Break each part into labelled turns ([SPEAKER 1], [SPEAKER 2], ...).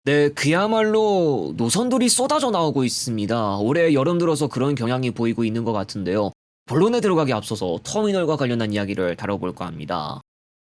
[SPEAKER 1] 네, 그야말로 노선들이 쏟아져 나오고 있습니다. 올해 여름 들어서 그런 경향이 보이고 있는 것 같은데요. 본론에 들어가기 앞서서 터미널과 관련한 이야기를 다뤄볼까 합니다.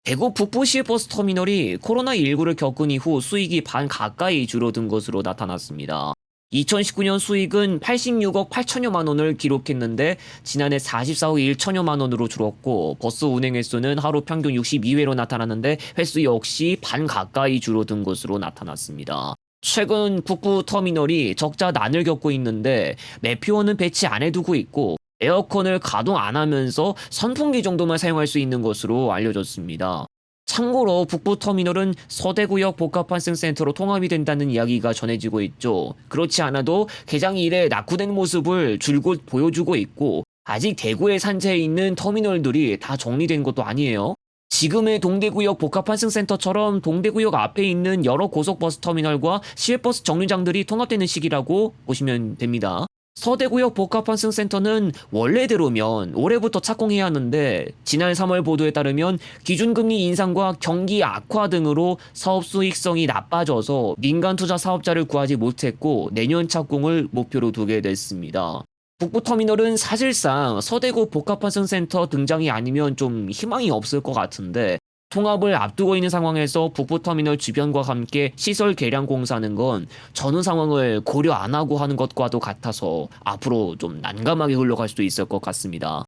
[SPEAKER 1] 대구 북부 시외버스 터미널이 코로나19를 겪은 이후 수익이 반 가까이 줄어든 것으로 나타났습니다. 2019년 수익은 86억 8천여만 원을 기록했는데 지난해 44억 1천여만 원으로 줄었고 버스 운행 횟수는 하루 평균 62회로 나타났는데 횟수 역시 반 가까이 줄어든 것으로 나타났습니다. 최근 북부 터미널이 적자 난을 겪고 있는데 매표원은 배치 안 해두고 있고 에어컨을 가동 안 하면서 선풍기 정도만 사용할 수 있는 것으로 알려졌습니다. 참고로 북부터미널은 서대구역 복합환승센터로 통합이 된다는 이야기가 전해지고 있죠. 그렇지 않아도 개장 이래 낙후된 모습을 줄곧 보여주고 있고 아직 대구에 산재해 있는 터미널들이 다 정리된 것도 아니에요. 지금의 동대구역 복합환승센터처럼 동대구역 앞에 있는 여러 고속버스 터미널과 시외버스 정류장들이 통합되는 시기라고 보시면 됩니다. 서대구역 복합환승센터는 원래대로면 올해부터 착공해야 하는데 지난 3월 보도에 따르면 기준금리 인상과 경기 악화 등으로 사업 수익성이 나빠져서 민간 투자 사업자를 구하지 못했고 내년 착공을 목표로 두게 됐습니다. 북부터미널은 사실상 서대구 복합환승센터 등장이 아니면 좀 희망이 없을 것 같은데 통합을 앞두고 있는 상황에서 북부터미널 주변과 함께 시설 개량 공사하는 건 전후 상황을 고려 안 하고 하는 것과도 같아서 앞으로 좀 난감하게 흘러갈 수도 있을 것 같습니다.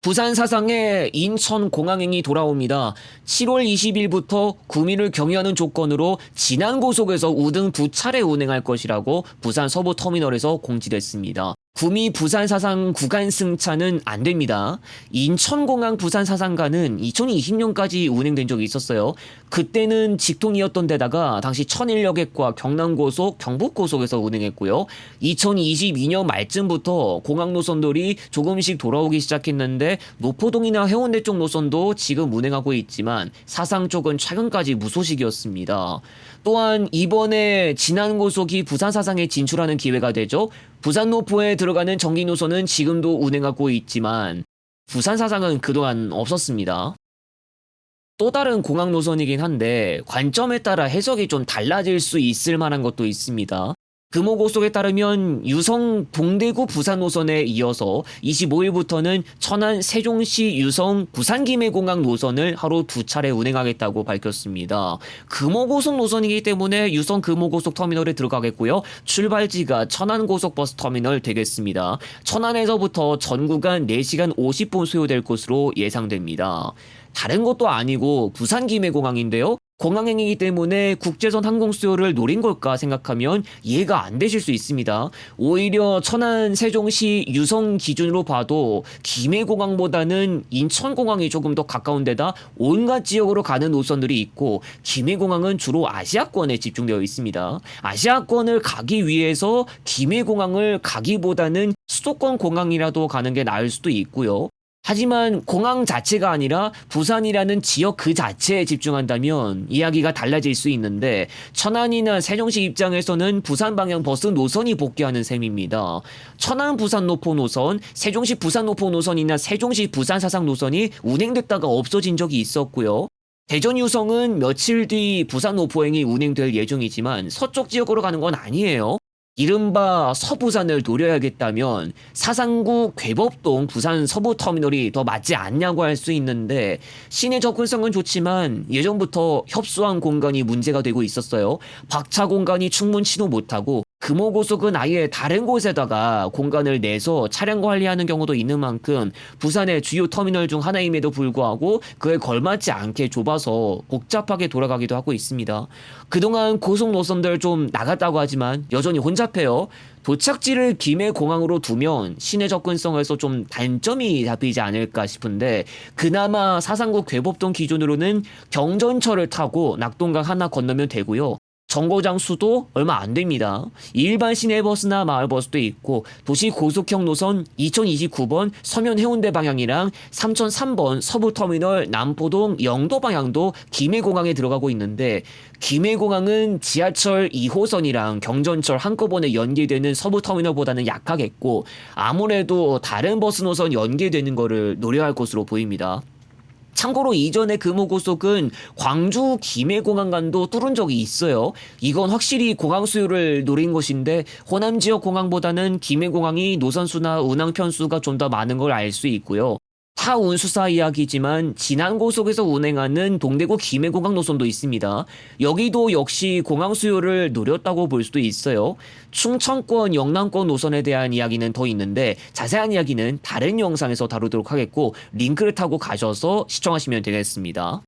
[SPEAKER 1] 부산 사상에 인천공항행이 돌아옵니다. 7월 20일부터 구미를 경유하는 조건으로 진안고속에서 우등 2차례 운행할 것이라고 부산 서부터미널에서 공지됐습니다. 구미 부산 사상 구간 승차는 안 됩니다. 인천공항 부산 사상간은 2020년까지 운행된 적이 있었어요. 그때는 직통이었던 데다가 당시 천일여객과 경남고속, 경북고속에서 운행했고요. 2022년 말쯤부터 공항 노선들이 조금씩 돌아오기 시작했는데 노포동이나 해운대 쪽 노선도 지금 운행하고 있지만 사상 쪽은 최근까지 무소식이었습니다. 또한 이번에 진안고속이 부산 사상에 진출하는 기회가 되죠. 부산 노포에 들어가는 전기 노선은 지금도 운행하고 있지만 부산 사상은 그동안 없었습니다. 또 다른 공항 노선이긴 한데 관점에 따라 해석이 좀 달라질 수 있을 만한 것도 있습니다. 금호고속에 따르면 유성 동대구 부산 노선에 이어서 25일부터는 천안 세종시 유성 부산 김해공항 노선을 하루 2차례 운행하겠다고 밝혔습니다. 금호고속 노선이기 때문에 유성 금호고속 터미널에 들어가겠고요. 출발지가 천안고속버스 터미널 되겠습니다. 천안에서부터 전 구간 4시간 50분 소요될 것으로 예상됩니다. 다른 것도 아니고 부산 김해공항인데요. 공항행이기 때문에 국제선 항공 수요를 노린 걸까 생각하면 이해가 안 되실 수 있습니다. 오히려 천안, 세종시, 유성 기준으로 봐도 김해공항보다는 인천공항이 조금 더 가까운 데다 온갖 지역으로 가는 노선들이 있고 김해공항은 주로 아시아권에 집중되어 있습니다. 아시아권을 가기 위해서 김해공항을 가기보다는 수도권 공항이라도 가는 게 나을 수도 있고요. 하지만 공항 자체가 아니라 부산이라는 지역 그 자체에 집중한다면 이야기가 달라질 수 있는데 천안이나 세종시 입장에서는 부산 방향 버스 노선이 복귀하는 셈입니다. 천안 부산 노포 노선, 세종시 부산 노포 노선이나 세종시 부산 사상 노선이 운행됐다가 없어진 적이 있었고요. 대전 유성은 며칠 뒤 부산 노포행이 운행될 예정이지만 서쪽 지역으로 가는 건 아니에요. 이른바 서부산을 노려야겠다면 사상구 괴법동 부산 서부터미널이 더 맞지 않냐고 할 수 있는데 시내 접근성은 좋지만 예전부터 협소한 공간이 문제가 되고 있었어요. 박차 공간이 충분치도 못하고 금호고속은 아예 다른 곳에다가 공간을 내서 차량 관리하는 경우도 있는 만큼 부산의 주요 터미널 중 하나임에도 불구하고 그에 걸맞지 않게 좁아서 복잡하게 돌아가기도 하고 있습니다. 그동안 고속 노선들 좀 나갔다고 하지만 여전히 혼잡해요. 도착지를 김해공항으로 두면 시내 접근성에서 좀 단점이 잡히지 않을까 싶은데 그나마 사상구 괴법동 기준으로는 경전철을 타고 낙동강 하나 건너면 되고요. 정거장 수도 얼마 안 됩니다. 일반 시내버스나 마을버스도 있고 도시 고속형 노선 2029번 서면 해운대 방향이랑 3003번 서부터미널 남포동 영도 방향도 김해공항에 들어가고 있는데 김해공항은 지하철 2호선이랑 경전철 한꺼번에 연계되는 서부터미널보다는 약하겠고 아무래도 다른 버스 노선 연계되는 거를 노려야 할 것으로 보입니다. 참고로 이전에 금호고속은 광주 김해공항간도 뚫은 적이 있어요. 이건 확실히 공항 수요를 노린 것인데 호남 지역 공항보다는 김해공항이 노선수나 운항 편수가 좀 더 많은 걸 알 수 있고요. 타 운수사 이야기지만 진안고속에서 운행하는 동대구 김해공항 노선도 있습니다. 여기도 역시 공항 수요를 노렸다고 볼 수도 있어요. 충청권, 영남권 노선에 대한 이야기는 더 있는데 자세한 이야기는 다른 영상에서 다루도록 하겠고 링크를 타고 가셔서 시청하시면 되겠습니다.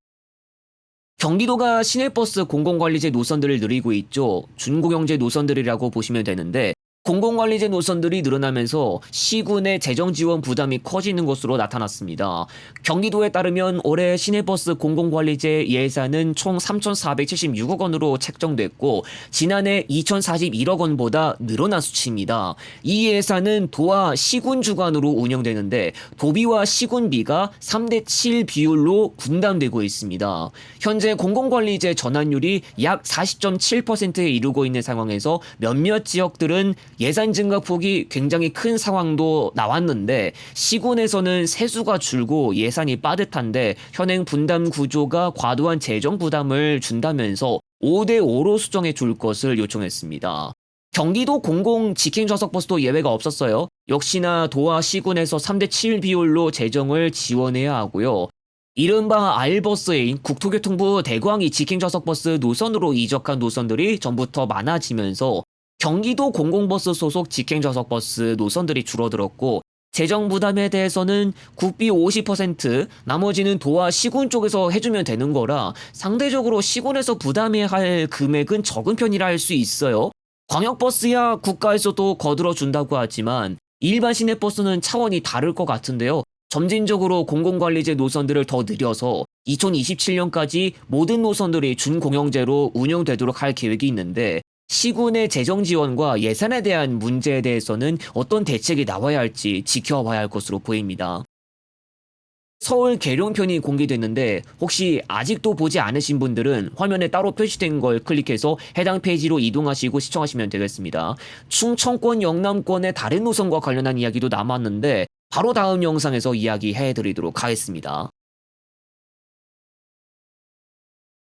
[SPEAKER 1] 경기도가 시내버스 공공관리제 노선들을 늘리고 있죠. 준공영제 노선들이라고 보시면 되는데 공공관리제 노선들이 늘어나면서 시군의 재정 지원 부담이 커지는 것으로 나타났습니다. 경기도에 따르면 올해 시내버스 공공관리제 예산은 총 3,476억 원으로 책정됐고 지난해 2,041억 원보다 늘어난 수치입니다. 이 예산은 도와 시군 주관으로 운영되는데 도비와 시군비가 3대7 비율로 분담되고 있습니다. 현재 공공관리제 전환율이 약 40.7%에 이르고 있는 상황에서 몇몇 지역들은 예산 증가 폭이 굉장히 큰 상황도 나왔는데 시군에서는 세수가 줄고 예산이 빠듯한데 현행 분담 구조가 과도한 재정 부담을 준다면서 5대5로 수정해 줄 것을 요청했습니다. 경기도 공공 직행 좌석버스도 예외가 없었어요. 역시나 도와 시군에서 3대7 비율로 재정을 지원해야 하고요. 이른바 R버스인 국토교통부 대광이 직행좌석버스 노선으로 이적한 노선들이 전부터 많아지면서 경기도 공공버스 소속 직행좌석버스 노선들이 줄어들었고 재정 부담에 대해서는 국비 50%, 나머지는 도와 시군 쪽에서 해주면 되는 거라 상대적으로 시군에서 부담해야 할 금액은 적은 편이라 할 수 있어요. 광역버스야 국가에서도 거들어준다고 하지만 일반 시내버스는 차원이 다를 것 같은데요. 점진적으로 공공관리제 노선들을 더 늘려서 2027년까지 모든 노선들이 준공영제로 운영되도록 할 계획이 있는데 시군의 재정 지원과 예산에 대한 문제에 대해서는 어떤 대책이 나와야 할지 지켜봐야 할 것으로 보입니다. 서울 계룡편이 공개됐는데 혹시 아직도 보지 않으신 분들은 화면에 따로 표시된 걸 클릭해서 해당 페이지로 이동하시고 시청하시면 되겠습니다. 충청권, 영남권의 다른 노선과 관련한 이야기도 남았는데 바로 다음 영상에서 이야기해 드리도록 하겠습니다.